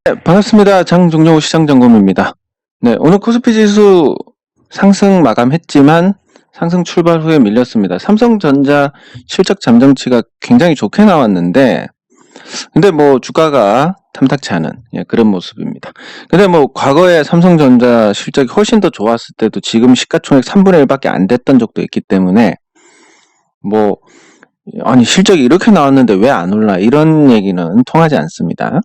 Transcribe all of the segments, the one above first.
네, 반갑습니다. 장종료 시장점검입니다. 네, 오늘 코스피 지수 상승 마감했지만 상승 출발 후에 밀렸습니다. 삼성전자 실적 잠정치가 굉장히 좋게 나왔는데, 근데 뭐 주가가 탐탁치 않은 그런 모습입니다. 근데 뭐 과거에 삼성전자 실적이 훨씬 더 좋았을 때도 지금 시가총액 3분의 1밖에 안 됐던 적도 있기 때문에 뭐 아니 실적이 이렇게 나왔는데 왜 안 올라 이런 얘기는 통하지 않습니다.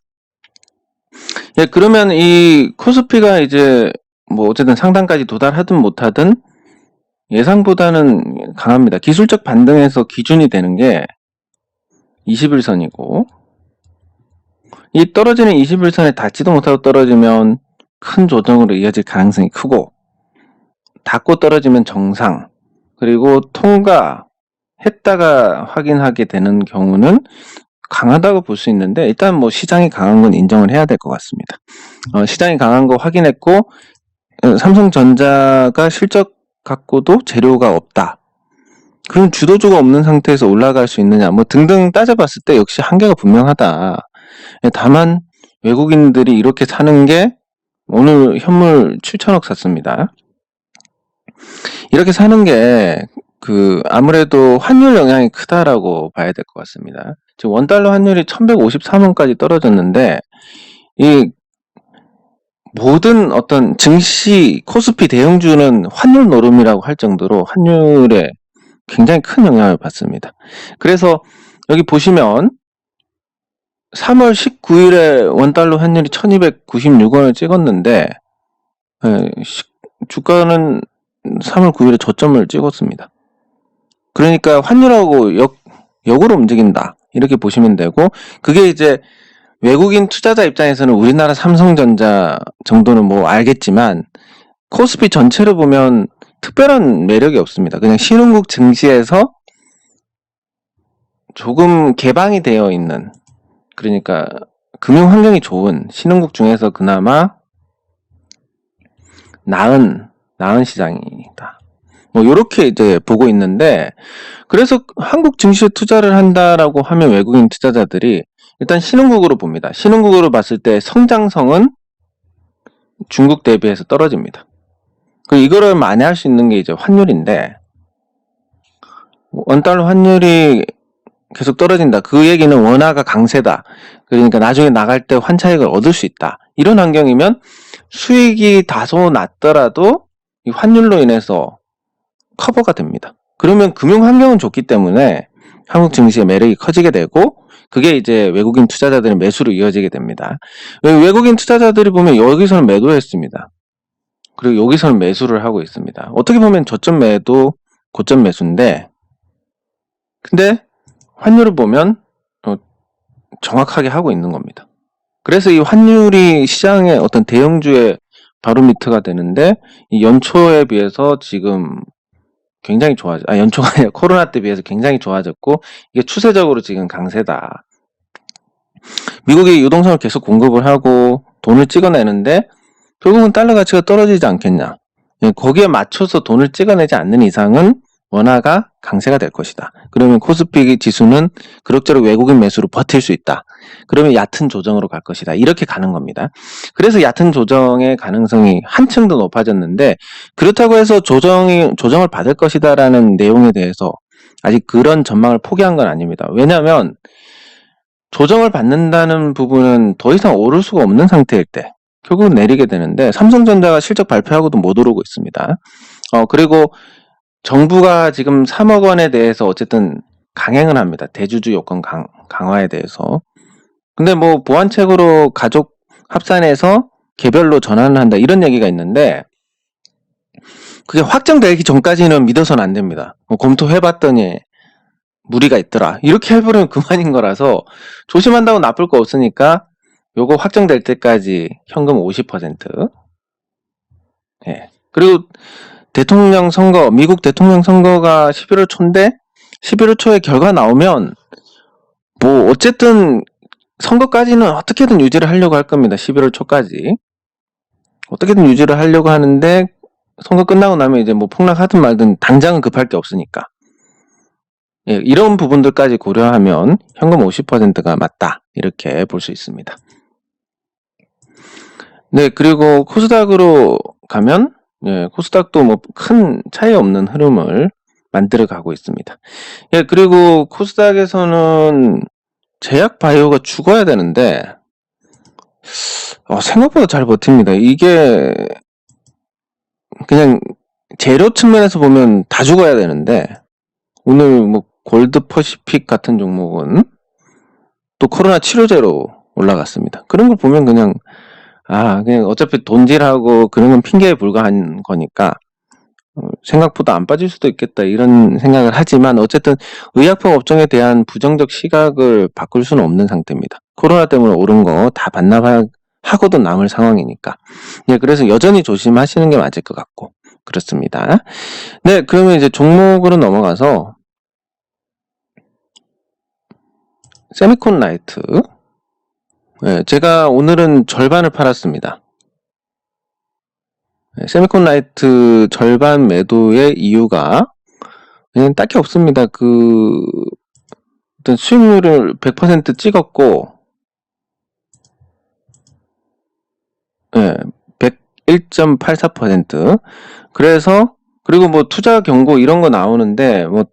예, 그러면 이 코스피가 이제 뭐 어쨌든 상단까지 도달하든 못하든 예상보다는 강합니다. 기술적 반등에서 기준이 되는 게 21선이고 이 떨어지는 21선에 닿지도 못하고 떨어지면 큰 조정으로 이어질 가능성이 크고, 닿고 떨어지면 정상, 그리고 통과했다가 확인하게 되는 경우는 강하다고 볼 수 있는데, 일단 뭐 시장이 강한 건 인정을 해야 될 것 같습니다. 시장이 강한 거 확인했고, 삼성전자가 실적 갖고도 재료가 없다. 그럼 주도주가 없는 상태에서 올라갈 수 있느냐, 뭐 등등 따져봤을 때 역시 한계가 분명하다. 다만 외국인들이 이렇게 사는 게, 오늘 현물 7천억 샀습니다. 이렇게 사는 게 아무래도 환율 영향이 크다라고 봐야 될 것 같습니다. 지금 원달러 환율이 1153원까지 떨어졌는데, 이 모든 어떤 증시 코스피 대형주는 환율 노름이라고 할 정도로 환율에 굉장히 큰 영향을 받습니다. 그래서 여기 보시면 3월 19일에 원달러 환율이 1296원을 찍었는데, 주가는 3월 9일에 저점을 찍었습니다. 그러니까 환율하고 역으로 움직인다, 이렇게 보시면 되고, 그게 이제 외국인 투자자 입장에서는 우리나라 삼성전자 정도는 뭐 알겠지만 코스피 전체를 보면 특별한 매력이 없습니다. 그냥 신흥국 증시에서 조금 개방이 되어 있는, 그러니까 금융 환경이 좋은 신흥국 중에서 그나마 나은 시장이다, 뭐 요렇게 이제 보고 있는데, 그래서 한국 증시에 투자를 한다라고 하면 외국인 투자자들이 일단 신흥국으로 봅니다. 신흥국으로 봤을 때 성장성은 중국 대비해서 떨어집니다. 이거를 만회할 수 있는 게 이제 환율인데, 원달러 환율이 계속 떨어진다, 그 얘기는 원화가 강세다, 그러니까 나중에 나갈 때 환차익을 얻을 수 있다, 이런 환경이면 수익이 다소 낮더라도 이 환율로 인해서 커버가 됩니다. 그러면 금융 환경은 좋기 때문에 한국 증시의 매력이 커지게 되고, 그게 이제 외국인 투자자들의 매수로 이어지게 됩니다. 외국인 투자자들이 보면 여기서는 매도했습니다. 그리고 여기서는 매수를 하고 있습니다. 어떻게 보면 저점 매도, 고점 매수인데, 근데 환율을 보면 정확하게 하고 있는 겁니다. 그래서 이 환율이 시장의 어떤 대형주의 바로미터가 되는데, 이 연초에 비해서 지금 굉장히 연초가 아니라 코로나 때 비해서 굉장히 좋아졌고, 이게 추세적으로 지금 강세다. 미국이 유동성을 계속 공급을 하고 돈을 찍어내는데 결국은 달러 가치가 떨어지지 않겠냐. 거기에 맞춰서 돈을 찍어내지 않는 이상은 원화가 강세가 될 것이다. 그러면 코스피 지수는 그럭저럭 외국인 매수로 버틸 수 있다. 그러면 얕은 조정으로 갈 것이다, 이렇게 가는 겁니다. 그래서 얕은 조정의 가능성이 한층 더 높아졌는데, 그렇다고 해서 조정을 받을 것이다라는 내용에 대해서 아직 그런 전망을 포기한 건 아닙니다. 왜냐하면 조정을 받는다는 부분은 더 이상 오를 수가 없는 상태일 때 결국은 내리게 되는데, 삼성전자가 실적 발표하고도 못 오르고 있습니다. 그리고 정부가 지금 3억 원에 대해서 어쨌든 강행을 합니다. 대주주 요건 강화에 대해서. 근데 뭐 보완책으로 가족 합산해서 개별로 전환을 한다, 이런 얘기가 있는데, 그게 확정되기 전까지는 믿어서는 안 됩니다. 검토해봤더니 무리가 있더라, 이렇게 해버리면 그만인 거라서 조심한다고 나쁠 거 없으니까 요거 확정될 때까지 현금 50%. 예. 그리고 대통령 선거, 미국 대통령 선거가 11월 초인데 11월 초에 결과 나오면 뭐 어쨌든 선거까지는 어떻게든 유지를 하려고 할 겁니다. 11월 초까지 어떻게든 유지를 하려고 하는데, 선거 끝나고 나면 이제 뭐 폭락하든 말든 당장은 급할 게 없으니까, 예, 이런 부분들까지 고려하면 현금 50%가 맞다, 이렇게 볼 수 있습니다. 네, 그리고 코스닥으로 가면, 예, 코스닥도 뭐 큰 차이 없는 흐름을 만들어 가고 있습니다. 예, 그리고 코스닥에서는 제약 바이오가 죽어야 되는데, 생각보다 잘 버팁니다. 이게 그냥 재료 측면에서 보면 다 죽어야 되는데, 오늘 뭐 골드 퍼시픽 같은 종목은 또 코로나 치료제로 올라갔습니다. 그런 걸 보면 그냥 어차피 돈질하고 그런 건 핑계에 불과한 거니까 생각보다 안 빠질 수도 있겠다 이런 생각을 하지만 어쨌든 의약품 업종에 대한 부정적 시각을 바꿀 수는 없는 상태입니다. 코로나 때문에 오른 거 다 반납하고도 남을 상황이니까. 네, 그래서 여전히 조심하시는 게 맞을 것 같고 그렇습니다. 네, 그러면 이제 종목으로 넘어가서 세미콘 라이트. 네, 제가 오늘은 절반을 팔았습니다. 세미콘 라이트 절반 매도의 이유가 그냥 딱히 없습니다. 일단 수익률을 100% 찍었고, 예, 101.84%. 그래서, 그리고 뭐 투자 경고 이런 거 나오는데, 못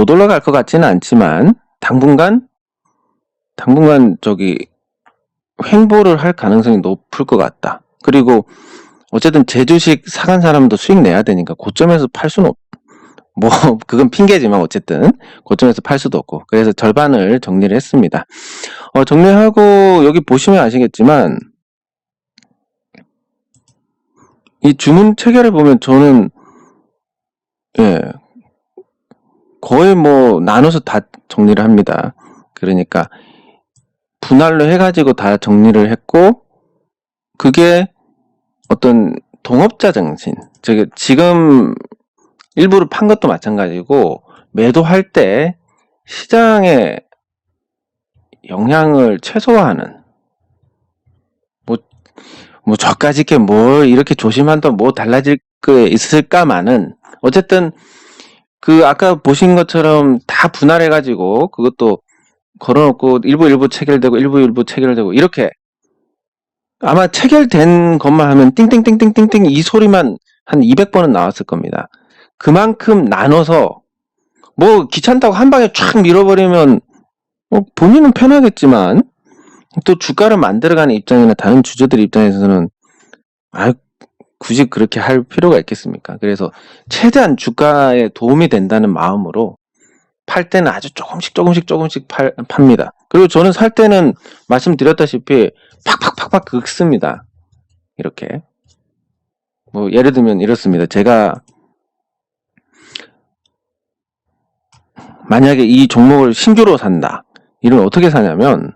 올라갈 것 같지는 않지만, 당분간 횡보를 할 가능성이 높을 것 같다. 그리고, 어쨌든 제 주식 사간 사람도 수익 내야 되니까 고점에서 팔 수는 그건 핑계지만 어쨌든 고점에서 팔 수도 없고 그래서 절반을 정리를 했습니다. 정리하고 여기 보시면 아시겠지만 이 주문 체계를 보면 저는 거의 나눠서 다 정리를 합니다. 그러니까 분할로 해가지고 다 정리를 했고 그게 어떤 동업자 정신 지금 일부러 판 것도 마찬가지고 매도할 때 시장의 영향을 최소화하는 저까지 이렇게 조심한다면 달라질 게 있을까만은 어쨌든 아까 보신 것처럼 다 분할해가지고 그것도 걸어놓고 일부 체결되고 일부 체결되고 이렇게 아마 체결된 것만 하면 띵띵띵띵띵띵 이 소리만 한 200번은 나왔을 겁니다. 그만큼 나눠서 귀찮다고 한 방에 쫙 밀어버리면 본인은 편하겠지만 또 주가를 만들어가는 입장이나 다른 주주들 입장에서는 굳이 그렇게 할 필요가 있겠습니까? 그래서 최대한 주가에 도움이 된다는 마음으로 팔 때는 아주 조금씩 팝니다. 그리고 저는 살 때는 말씀드렸다시피 팍팍팍팍 긁습니다. 이렇게 예를 들면 이렇습니다. 제가 만약에 이 종목을 신규로 산다. 이런 어떻게 사냐면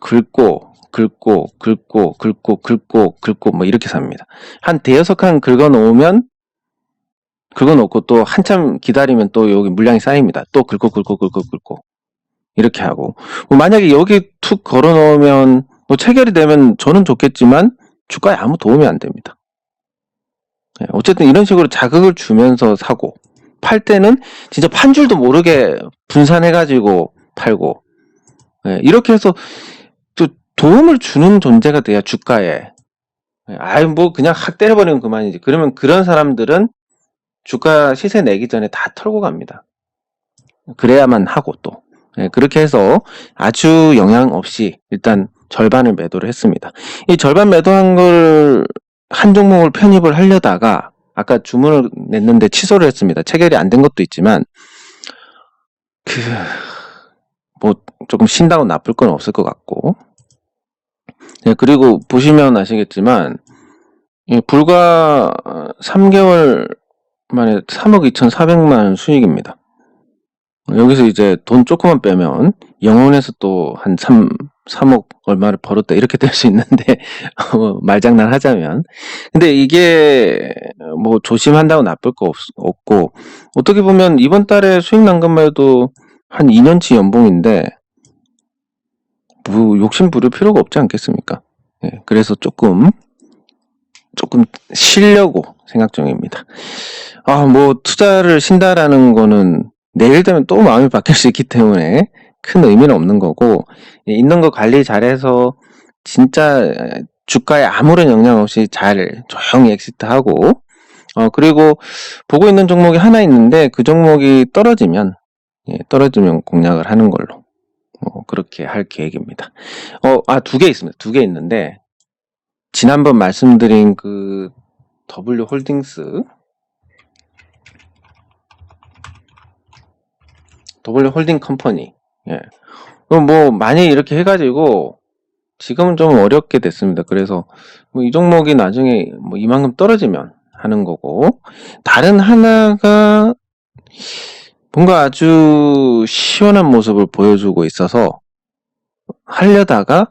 긁고 이렇게 삽니다. 한 대여섯 칸 긁어놓고 또 한참 기다리면 또 여기 물량이 쌓입니다. 또 긁고 이렇게 하고 만약에 여기 툭 걸어놓으면 체결이 되면 저는 좋겠지만 주가에 아무 도움이 안 됩니다. 어쨌든 이런 식으로 자극을 주면서 사고 팔 때는 진짜 판 줄도 모르게 분산해가지고 팔고 이렇게 해서 또 도움을 주는 존재가 돼야 주가에 그냥 확 때려버리면 그만이지. 그러면 그런 사람들은 주가 시세 내기 전에 다 털고 갑니다. 그래야만 하고 또 그렇게 해서 아주 영향 없이 일단 절반을 매도를 했습니다. 이 절반 매도한 걸 한 종목을 편입을 하려다가 아까 주문을 냈는데 취소를 했습니다. 체결이 안 된 것도 있지만 조금 신다고 나쁠 건 없을 것 같고 그리고 보시면 아시겠지만 불과 3개월 만에 3억 2,400만 수익입니다. 여기서 이제 돈 조금만 빼면 영혼에서 또 한 3억 얼마를 벌었다 이렇게 될 수 있는데 말장난 하자면 근데 이게 조심한다고 나쁠 거 없고 어떻게 보면 이번 달에 수익 난 것만 해도 한 2년치 연봉인데 욕심 부릴 필요가 없지 않겠습니까? 그래서 조금 쉬려고 생각 중입니다. 투자를 쉰다라는 거는 내일 되면 또 마음이 바뀔 수 있기 때문에 큰 의미는 없는 거고 있는 거 관리 잘해서 진짜 주가에 아무런 영향 없이 잘 조용히 엑시트하고, 그리고 보고 있는 종목이 하나 있는데 그 종목이 떨어지면 공략을 하는 걸로 그렇게 할 계획입니다. 두 개 있습니다. 두 개 있는데 지난번 말씀드린 그 W 홀딩스 W 홀딩 컴퍼니, 뭐 많이 이렇게 해가지고 지금은 좀 어렵게 됐습니다. 그래서 뭐 이 종목이 나중에 뭐 이만큼 떨어지면 하는 거고, 다른 하나가 뭔가 아주 시원한 모습을 보여주고 있어서 하려다가,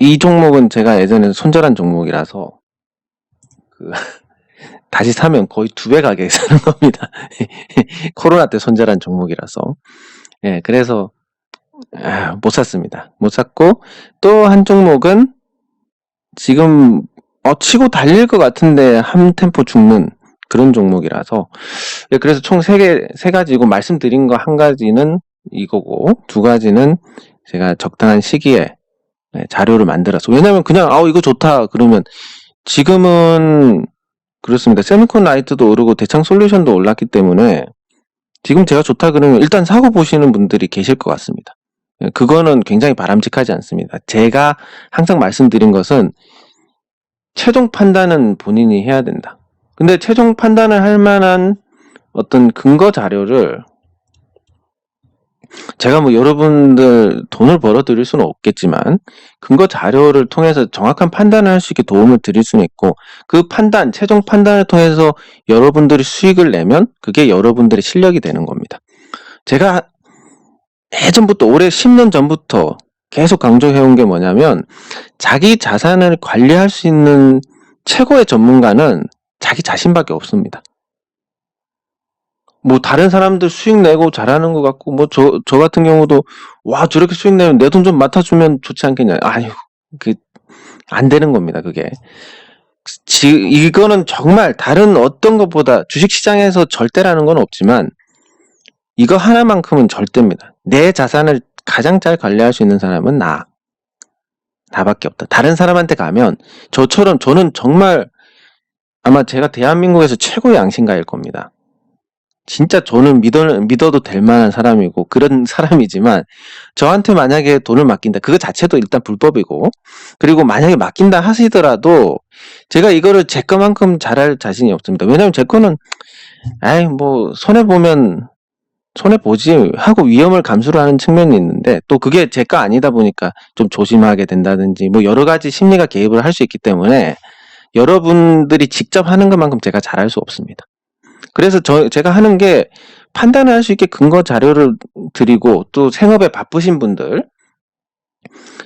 이 종목은 제가 예전에 손절한 종목이라서 다시 사면 거의 2배 가격에 사는 겁니다. 코로나 때 손절한 종목이라서. 그래서 못 샀습니다. 못 샀고, 또 한 종목은 지금 치고 달릴 것 같은데 한 템포 죽는 그런 종목이라서, 그래서 총 세 가지고, 말씀드린 거 한 가지는 이거고, 두 가지는 제가 적당한 시기에 자료를 만들어서, 왜냐면 그냥 이거 좋다 그러면, 지금은 그렇습니다. 세미콘 라이트도 오르고 대창 솔루션도 올랐기 때문에 지금 제가 좋다 그러면 일단 사고 보시는 분들이 계실 것 같습니다. 그거는 굉장히 바람직하지 않습니다. 제가 항상 말씀드린 것은 최종 판단은 본인이 해야 된다. 근데 최종 판단을 할 만한 어떤 근거 자료를 제가 뭐 여러분들 돈을 벌어 드릴 수는 없겠지만 근거 자료를 통해서 정확한 판단을 할 수 있게 도움을 드릴 수는 있고, 그 판단, 최종 판단을 통해서 여러분들이 수익을 내면 그게 여러분들의 실력이 되는 겁니다. 제가 예전부터, 올해 10년 전부터 계속 강조해온 게 뭐냐면, 자기 자산을 관리할 수 있는 최고의 전문가는 자기 자신밖에 없습니다. 뭐 다른 사람들 수익 내고 잘하는 것 같고, 뭐 저 같은 경우도 저렇게 수익 내면 내 돈 좀 맡아주면 좋지 않겠냐. 안 되는 겁니다. 그게 이거는 정말 다른 어떤 것보다, 주식시장에서 절대라는 건 없지만 이거 하나만큼은 절대입니다. 내 자산을 가장 잘 관리할 수 있는 사람은 나밖에 없다. 다른 사람한테 가면 저는 정말 아마 제가 대한민국에서 최고의 양심가일 겁니다. 진짜 저는 믿어도 될 만한 사람이고 그런 사람이지만, 저한테 만약에 돈을 맡긴다, 그거 자체도 일단 불법이고, 그리고 만약에 맡긴다 하시더라도 제가 이거를 제 거만큼 잘할 자신이 없습니다. 왜냐면 제 거는 뭐 손해보면 손해보지 하고 위험을 감수를 하는 측면이 있는데, 또 그게 제 거 아니다 보니까 좀 조심하게 된다든지 뭐 여러 가지 심리가 개입을 할 수 있기 때문에 여러분들이 직접 하는 것만큼 제가 잘할 수 없습니다. 그래서 제가 하는 게, 판단을 할 수 있게 근거 자료를 드리고, 또 생업에 바쁘신 분들,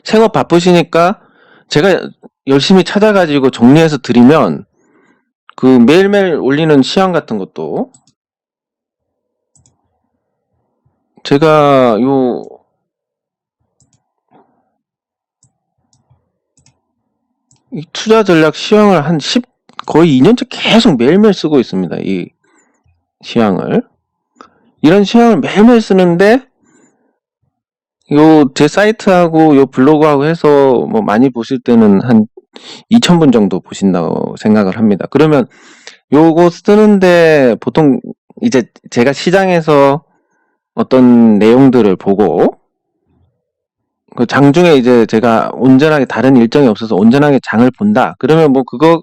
생업 바쁘시니까 제가 열심히 찾아가지고 정리해서 드리면, 그 매일매일 올리는 시황 같은 것도 제가 이 투자 전략 시황을 거의 2년째 계속 매일매일 쓰고 있습니다. 이 시황을. 이런 시황을 매일매일 쓰는데, 제 사이트하고 블로그하고 해서 뭐 많이 보실 때는 한 2,000분 정도 보신다고 생각을 합니다. 그러면 요거 쓰는데 보통 이제 제가 시장에서 어떤 내용들을 보고, 그 장중에 이제 제가 온전하게 다른 일정이 없어서 온전하게 장을 본다. 그러면 뭐 그거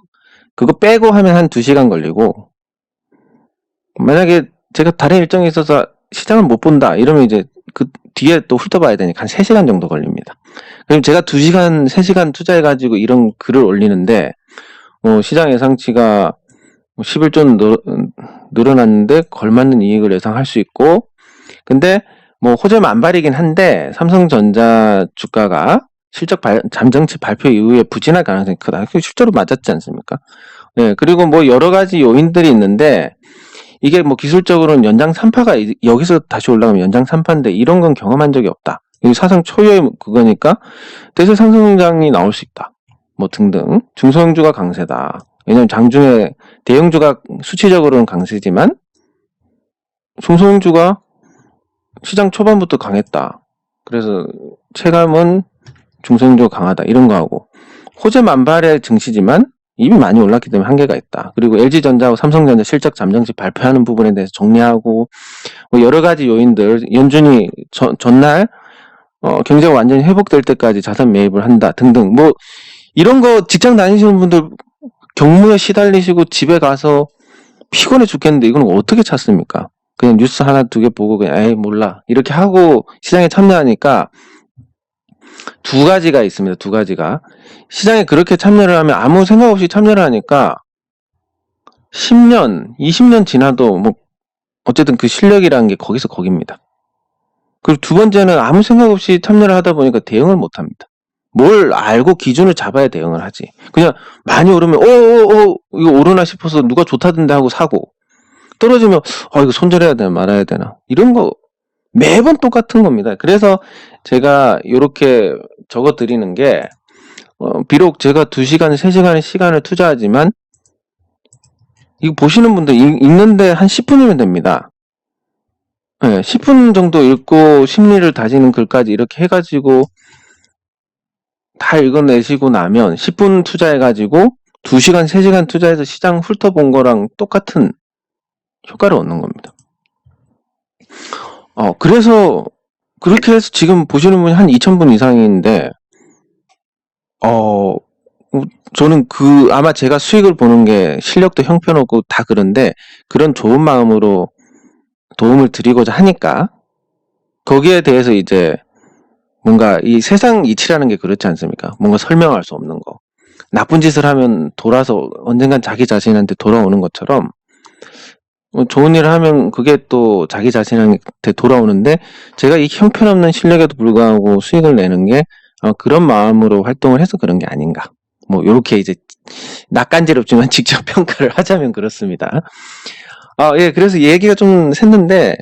빼고 하면 한 2시간 걸리고, 만약에 제가 다른 일정이 있어서 시장을 못 본다 이러면 이제 그 뒤에 또 훑어봐야 되니까 한 3시간 정도 걸립니다. 그럼 제가 2시간, 3시간 투자해가지고 이런 글을 올리는데, 시장 예상치가 11조 늘어났는데 걸맞는 이익을 예상할 수 있고, 근데 뭐 호재 만발이긴 한데 삼성전자 주가가 잠정치 발표 이후에 부진할 가능성이 크다. 실제로 맞았지 않습니까? 그리고 뭐 여러 가지 요인들이 있는데, 이게 뭐 기술적으로는 연장 3파가 여기서 다시 올라가면 연장 3파인데 이런 건 경험한 적이 없다. 이 사상 초유의 그거니까 대세 상승장이 나올 수 있다. 뭐 등등. 중소형주가 강세다. 왜냐면 장중에 대형주가 수치적으로는 강세지만 중소형주가 시장 초반부터 강했다. 그래서 체감은 중소형주가 강하다. 이런 거 하고, 호재 만발의 증시지만 이미 많이 올랐기 때문에 한계가 있다. 그리고 LG전자하고 삼성전자 실적 잠정치 발표하는 부분에 대해서 정리하고 뭐 여러 가지 요인들, 연준이 전날 경제가 완전히 회복될 때까지 자산 매입을 한다 등등. 뭐 이런 거 직장 다니시는 분들 경무에 시달리시고 집에 가서 피곤해 죽겠는데 이건 어떻게 찾습니까? 그냥 뉴스 하나 두 개 보고 그냥 에이 몰라 이렇게 하고 시장에 참여하니까 두 가지가 있습니다. 두 가지가. 시장에 그렇게 참여를 하면 아무 생각 없이 참여를 하니까 10년, 20년 지나도 뭐 어쨌든 그 실력이라는 게 거기서 거깁니다. 그리고 두 번째는 아무 생각 없이 참여를 하다 보니까 대응을 못 합니다. 뭘 알고 기준을 잡아야 대응을 하지. 그냥 많이 오르면 이거 오르나 싶어서 누가 좋다던데 하고 사고 떨어지면 이거 손절해야 되나 말아야 되나 이런 거 매번 똑같은 겁니다. 그래서 제가 이렇게 적어 드리는 게 비록 제가 2시간, 3시간의 시간을 투자하지만 이거 보시는 분들 읽는데 한 10분이면 됩니다. 네, 10분 정도 읽고 심리를 다지는 글까지 이렇게 해가지고 다 읽어내시고 나면 10분 투자해가지고 2시간, 3시간 투자해서 시장 훑어본 거랑 똑같은 효과를 얻는 겁니다. 그래서 그렇게 해서 지금 보시는 분이 한 2,000분 이상인데 저는 아마 제가 수익을 보는 게 실력도 형편없고 다 그런데 그런 좋은 마음으로 도움을 드리고자 하니까 거기에 대해서 이제 뭔가 이 세상 이치라는 게 그렇지 않습니까? 뭔가 설명할 수 없는 거. 나쁜 짓을 하면 돌아서 언젠간 자기 자신한테 돌아오는 것처럼 좋은 일을 하면 그게 또 자기 자신한테 돌아오는데 제가 이 형편없는 실력에도 불구하고 수익을 내는 게 그런 마음으로 활동을 해서 그런 게 아닌가. 뭐 요렇게 이제 낯간지럽지만 직접 평가를 하자면 그렇습니다. 예, 그래서 얘기가 좀 샜는데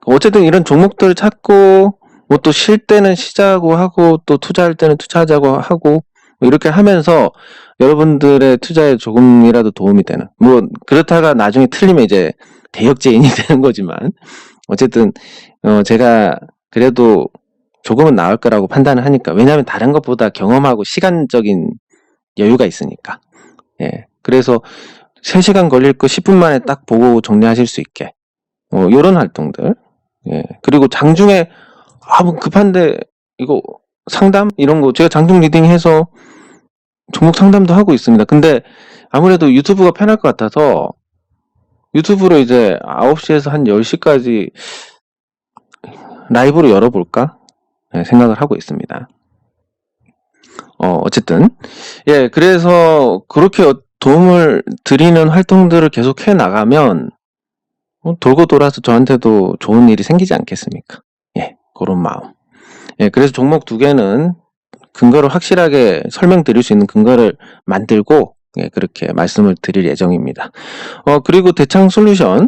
어쨌든 이런 종목들을 찾고 뭐 또 쉴 때는 쉬자고 하고 또 투자할 때는 투자하자고 하고 뭐 이렇게 하면서 여러분들의 투자에 조금이라도 도움이 되는 뭐 그렇다가 나중에 틀리면 이제 대역죄인이 되는 거지만 어쨌든 제가 그래도 조금은 나을 거라고 판단을 하니까 왜냐하면 다른 것보다 경험하고 시간적인 여유가 있으니까 예 그래서 3시간 걸릴 거 10분 만에 딱 보고 정리하실 수 있게 요런 활동들 예 그리고 장중에 뭐 급한데 이거 상담 이런 거 제가 장중 리딩 해서 종목 상담도 하고 있습니다. 근데 아무래도 유튜브가 편할 것 같아서 유튜브로 이제 9시에서 한 10시까지 라이브로 열어볼까 생각을 하고 있습니다. 어쨌든 예 그래서 그렇게 도움을 드리는 활동들을 계속 해 나가면 돌고 돌아서 저한테도 좋은 일이 생기지 않겠습니까? 예 그런 마음. 예 그래서 종목 2개는 근거를 확실하게 설명드릴 수 있는 근거를 만들고 예, 그렇게 말씀을 드릴 예정입니다. 그리고 대창 솔루션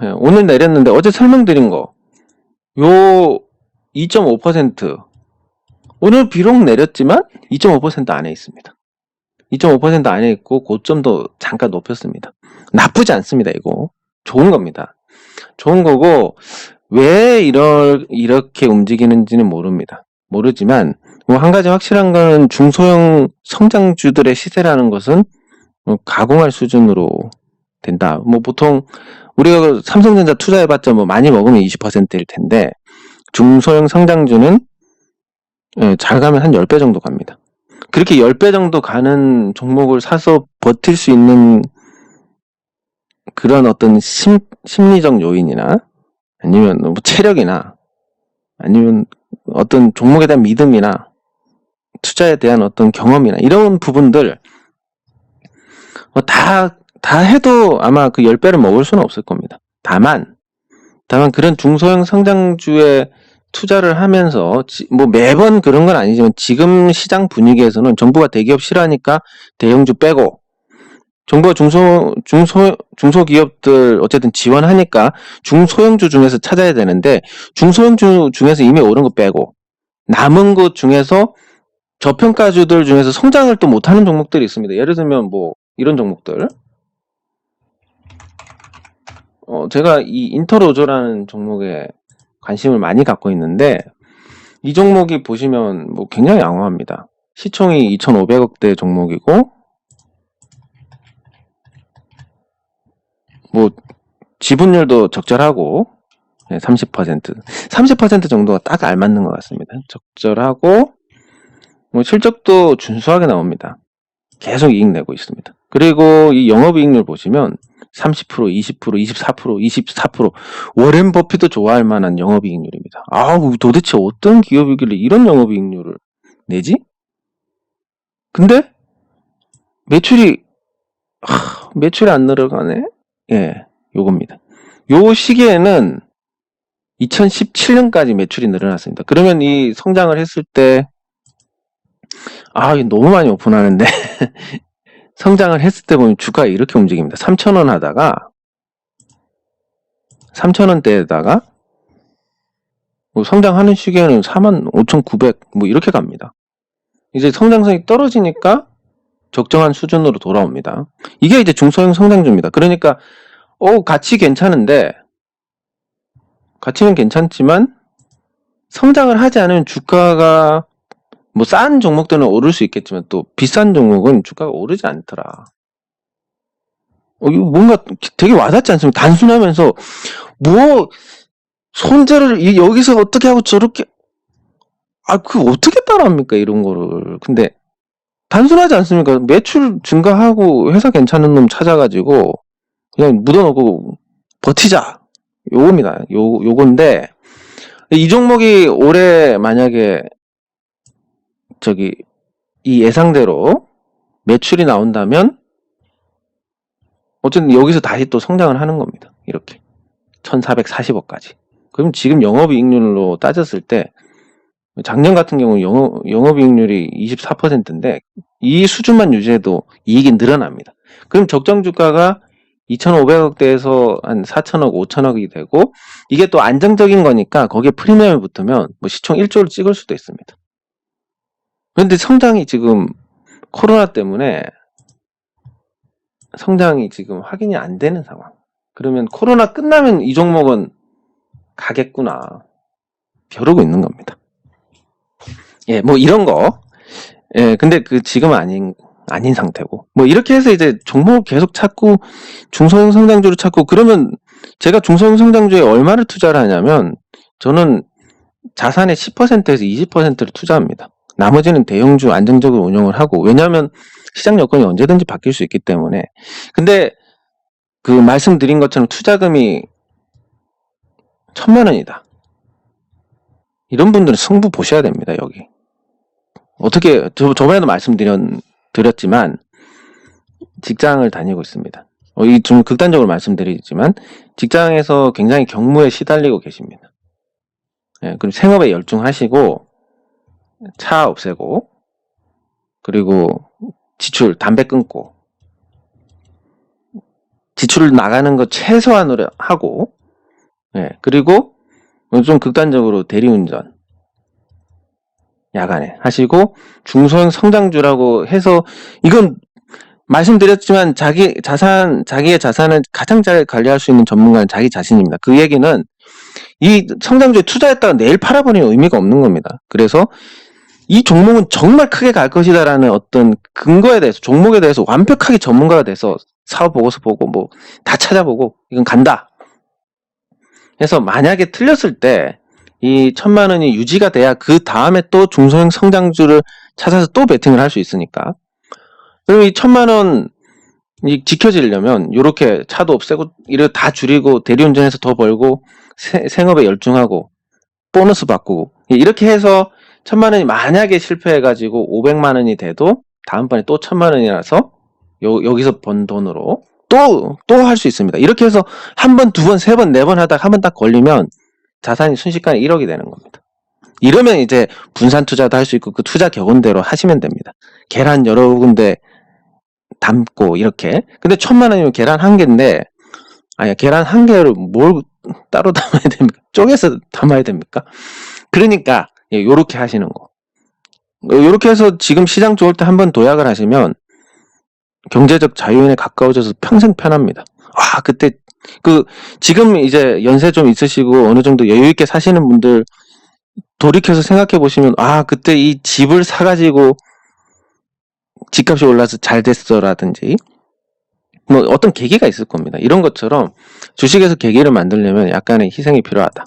예, 오늘 내렸는데 어제 설명드린 거 요 2.5% 오늘 비록 내렸지만 2.5% 안에 있습니다. 2.5% 안에 있고 고점도 잠깐 높였습니다. 나쁘지 않습니다. 이거 좋은 겁니다. 좋은 거고 왜 이렇게 움직이는지는 모르지만 뭐 한 가지 확실한 건 중소형 성장주들의 시세라는 것은 가공할 수준으로 된다. 뭐 보통 우리가 삼성전자 투자해봤자 뭐 많이 먹으면 20%일 텐데 중소형 성장주는 잘 가면 한 10배 정도 갑니다. 그렇게 10배 정도 가는 종목을 사서 버틸 수 있는 그런 어떤 심리적 요인이나 아니면 뭐 체력이나 아니면 어떤 종목에 대한 믿음이나 투자에 대한 어떤 경험이나 이런 부분들 다 해도 아마 그 10배를 먹을 수는 없을 겁니다. 다만 그런 중소형 성장주에 투자를 하면서 뭐 매번 그런 건 아니지만 지금 시장 분위기에서는 정부가 대기업 싫어하니까 대형주 빼고 정부가 중소기업들 어쨌든 지원하니까 중소형주 중에서 찾아야 되는데 중소형주 중에서 이미 오른 거 빼고 남은 것 중에서 저평가주들 중에서 성장을 또 못하는 종목들이 있습니다. 예를 들면 뭐 이런 종목들 제가 이 인터로저라는 종목에 관심을 많이 갖고 있는데 이 종목이 보시면 뭐 굉장히 양호합니다. 시총이 2,500억대 종목이고, 뭐 지분율도 적절하고, 30% 정도가 딱 알맞는 것 같습니다. 적절하고, 뭐 실적도 준수하게 나옵니다. 계속 이익 내고 있습니다. 그리고 이 영업이익률 보시면 30%, 20%, 24%, 24% 워렌 버핏도 좋아할 만한 영업이익률입니다. 아우, 도대체 어떤 기업이길래 이런 영업이익률을 내지? 근데 매출이 안 늘어가네? 예, 요겁니다. 요 시기에는 2017년까지 매출이 늘어났습니다. 그러면 이 성장을 했을 때 너무 많이 오픈하는데 성장을 했을 때 보면 주가가 이렇게 움직입니다. 3,000원 하다가 3,000원대에다가 뭐 성장하는 시기에는 45,900 뭐 이렇게 갑니다. 이제 성장성이 떨어지니까 적정한 수준으로 돌아옵니다. 이게 이제 중소형 성장주입니다. 그러니까 가치는 괜찮지만 성장을 하지 않으면 주가가 뭐 싼 종목들은 오를 수 있겠지만 또 비싼 종목은 주가가 오르지 않더라. 이거 뭔가 되게 와닿지 않습니까? 단순하면서 뭐 손절을 여기서 어떻게 하고 저렇게 그 어떻게 따라합니까 이런 거를. 근데 단순하지 않습니까? 매출 증가하고 회사 괜찮은 놈 찾아가지고 그냥 묻어놓고 버티자 요겁니다. 요건데 이 종목이 올해 만약에 이 예상대로 매출이 나온다면 어쨌든 여기서 다시 또 성장을 하는 겁니다. 이렇게 1440억까지. 그럼 지금 영업이익률로 따졌을 때 작년 같은 경우 영업이익률이 24%인데 이 수준만 유지해도 이익이 늘어납니다. 그럼 적정 주가가 2,500억대에서 한 4,000억, 5,000억이 되고 이게 또 안정적인 거니까 거기에 프리미엄이 붙으면 뭐 시총 1조를 찍을 수도 있습니다. 그런데 성장이 지금 코로나 때문에 성장이 지금 확인이 안 되는 상황. 그러면 코로나 끝나면 이 종목은 가겠구나. 벼르고 있는 겁니다. 예, 뭐 이런 거. 예, 근데 지금은 아닌 상태고. 뭐 이렇게 해서 이제 종목을 계속 찾고 중소형 성장주를 찾고 그러면 제가 중소형 성장주에 얼마를 투자를 하냐면 저는 자산의 10%에서 20%를 투자합니다. 나머지는 대형주 안정적으로 운영을 하고 왜냐하면 시장 여건이 언제든지 바뀔 수 있기 때문에. 근데 말씀드린 것처럼 투자금이 1,000만 원이다. 이런 분들은 승부 보셔야 됩니다. 여기. 어떻게 저번에도 말씀드렸지만 직장을 다니고 있습니다. 좀 극단적으로 말씀드리지만 직장에서 굉장히 경무에 시달리고 계십니다. 예, 그리고 생업에 열중하시고 차 없애고 그리고 지출 담배 끊고 지출 나가는 거 최소한으로 하고 예, 그리고 좀 극단적으로 대리운전 야간에 하시고 중소형 성장주라고 해서 이건 말씀드렸지만 자기의 자산을 가장 잘 관리할 수 있는 전문가는 자기 자신입니다. 그 얘기는 이 성장주에 투자했다가 내일 팔아버리는 의미가 없는 겁니다. 그래서 이 종목은 정말 크게 갈 것이다라는 어떤 근거에 대해서 종목에 대해서 완벽하게 전문가가 돼서 사업 보고서 보고 뭐 다 찾아보고 이건 간다. 그래서 만약에 틀렸을 때 이 1,000만 원이 유지가 돼야 그 다음에 또 중소형 성장주를 찾아서 또 베팅을 할 수 있으니까. 그럼 이 1,000만 원이 지켜지려면 이렇게 차도 없애고 이렇게 다 줄이고 대리운전해서 더 벌고 생업에 열중하고 보너스 받고 이렇게 해서 1,000만 원이 만약에 실패해가지고 500만 원이 돼도 다음번에 또 1,000만 원이라서 여기서 번 돈으로 또 할 수 있습니다. 이렇게 해서 한 번, 두 번, 세 번, 네 번 하다가 한 번 딱 걸리면 자산이 순식간에 1억이 되는 겁니다. 이러면 이제 분산 투자도 할 수 있고 그 투자 격언대로 하시면 됩니다. 계란 여러 군데 담고 이렇게. 근데 1,000만 원이면 계란 한 개인데 계란 한 개를 뭘 따로 담아야 됩니까? 쪼개서 담아야 됩니까? 그러니까 요렇게 하시는 거. 요렇게 해서 지금 시장 좋을 때 한번 도약을 하시면 경제적 자유인에 가까워져서 평생 편합니다. 그때 지금 이제 연세 좀 있으시고 어느 정도 여유 있게 사시는 분들 돌이켜서 생각해 보시면, 그때 이 집을 사가지고 집값이 올라서 잘 됐어라든지, 뭐 어떤 계기가 있을 겁니다. 이런 것처럼 주식에서 계기를 만들려면 약간의 희생이 필요하다.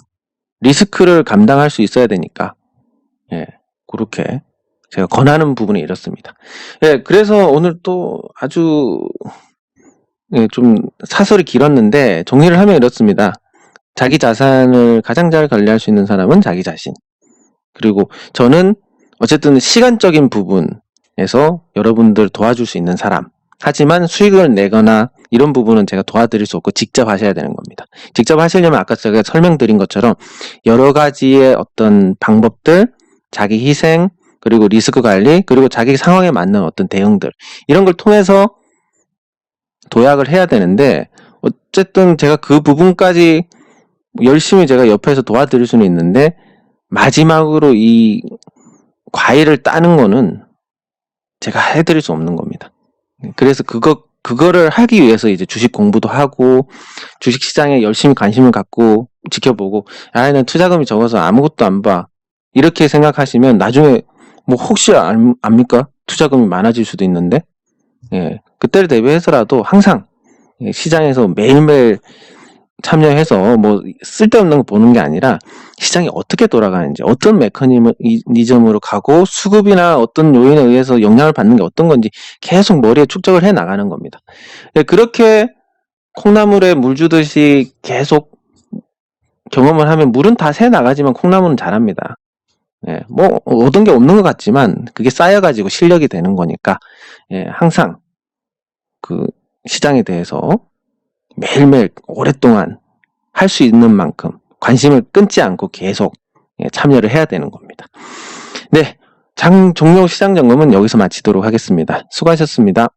리스크를 감당할 수 있어야 되니까, 그렇게 제가 권하는 부분이 이렇습니다. 그래서 오늘 또 아주 좀 사설이 길었는데 정리를 하면 이렇습니다. 자기 자산을 가장 잘 관리할 수 있는 사람은 자기 자신. 그리고 저는 어쨌든 시간적인 부분에서 여러분들 도와줄 수 있는 사람. 하지만 수익을 내거나 이런 부분은 제가 도와드릴 수 없고 직접 하셔야 되는 겁니다. 직접 하시려면 아까 제가 설명드린 것처럼 여러 가지의 어떤 방법들, 자기 희생, 그리고 리스크 관리, 그리고 자기 상황에 맞는 어떤 대응들, 이런 걸 통해서 도약을 해야 되는데, 어쨌든 제가 그 부분까지 열심히 제가 옆에서 도와드릴 수는 있는데, 마지막으로 이 과일을 따는 거는 제가 해드릴 수 없는 겁니다. 그래서 그거를 하기 위해서 이제 주식 공부도 하고, 주식 시장에 열심히 관심을 갖고 지켜보고, 난 투자금이 적어서 아무것도 안 봐. 이렇게 생각하시면 나중에 뭐 혹시 압니까? 투자금이 많아질 수도 있는데, 그때를 대비해서라도 항상 시장에서 매일매일 참여해서 뭐 쓸데없는 거 보는 게 아니라 시장이 어떻게 돌아가는지, 어떤 메커니즘으로 가고 수급이나 어떤 요인에 의해서 영향을 받는 게 어떤 건지 계속 머리에 축적을 해 나가는 겁니다. 그렇게 콩나물에 물 주듯이 계속 경험을 하면 물은 다 새 나가지만 콩나물은 자랍니다. 뭐 얻은 게 없는 것 같지만 그게 쌓여가지고 실력이 되는 거니까 항상 그 시장에 대해서 매일매일 오랫동안 할 수 있는 만큼 관심을 끊지 않고 계속 참여를 해야 되는 겁니다. 네, 장 종료 시장 점검은 여기서 마치도록 하겠습니다. 수고하셨습니다.